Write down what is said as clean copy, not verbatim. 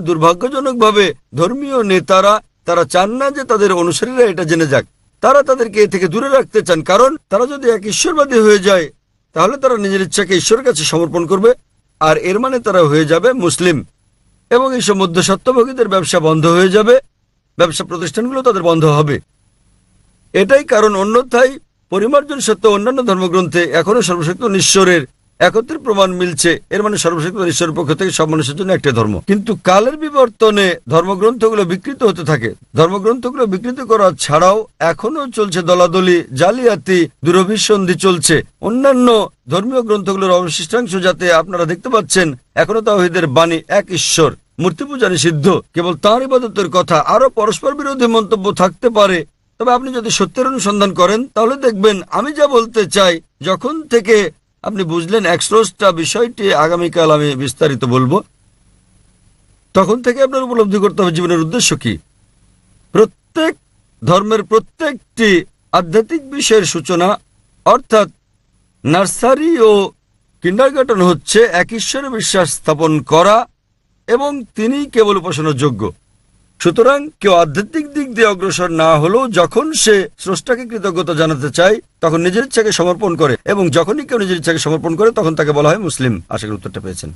দুর্ভাগ্যজনকভাবে ধর্মীয় নেতারা তারা চান না যে তাদের অনুসারীরা এটা জেনে যাক। তারা তাদেরকে এ থেকে দূরে রাখতে চান, কারণ তারা যদি এক ঈশ্বরবাদী হয়ে যায় তাহলে তারা নিজের ইচ্ছাকে ঈশ্বরের কাছে সমর্পণ করবে, আর এর মানে তারা হয়ে যাবে মুসলিম। এবং এইসব মধ্যস্বত্বভোগীদের ব্যবসা বন্ধ হয়ে যাবে, ব্যবসা প্রতিষ্ঠানগুলো তাদের বন্ধ হবে। এটাই কারণ অন্যথায় পরিমার্জন সত্ত্বেও অন্যান্য ধর্মগ্রন্থে এখনো সর্বশক্ত ঈশ্বরের একত্রের প্রমাণ মিলছে। এর মানে সর্বশক্ত ঈশ্বরের পক্ষ থেকে সব মানুষের জন্য একটা ধর্ম। কিন্তু কালের বিবর্তনে ধর্মগ্রন্থগুলো বিকৃত হতে থাকে। ধর্মগ্রন্থগুলো বিকৃত করা ছাড়াও এখনো চলছে দলাদলি, জালিয়াতি, দুরভিসন্ধি চলছে। অন্যান্য ধর্মীয় গ্রন্থগুলোর অবশিষ্টাংশ যাতে আপনারা দেখতে পাচ্ছেন, এখনো তাওহীদের বাণী এক ঈশ্বর, মূর্তি পূজা নিষিদ্ধ, কেবল তাঁর ইবাদতের কথা। আরো পরস্পর বিরোধী মন্তব্য থাকতে পারে, তবে আপনি যদি সত্যের অনুসন্ধান করেন তাহলে দেখবেন আমি যা বলতে চাই। যখন থেকে আপনি বুঝলেন এক স্রষ্টা বিষয়টি, আগামীকাল আমি বিস্তারিত বলবো, তখন থেকে আপনার উপলব্ধি করতে হবে জীবনের উদ্দেশ্য কি। প্রত্যেক ধর্মের প্রত্যেকটি আধ্যাত্মিক বিষয়ের সূচনা, অর্থাৎ নার্সারি ও কিন্ডারগার্টেন হচ্ছে এক ঈশ্বরে বিশ্বাস স্থাপন করা এবং তিনি কেবল উপাসনার যোগ্য। সুতরাং কেউ আধ্যাত্মিক দিক দিয়ে অগ্রসর না হলেও যখন সে স্রষ্টাকে কৃতজ্ঞতা জানাতে চায় তখন নিজের ইচ্ছাকে সমর্পণ করে, এবং যখনই কেউ নিজের ইচ্ছাকে সমর্পণ করে তখন তাকে বলা হয় মুসলিম। আশা করি উত্তরটা পেয়েছেন।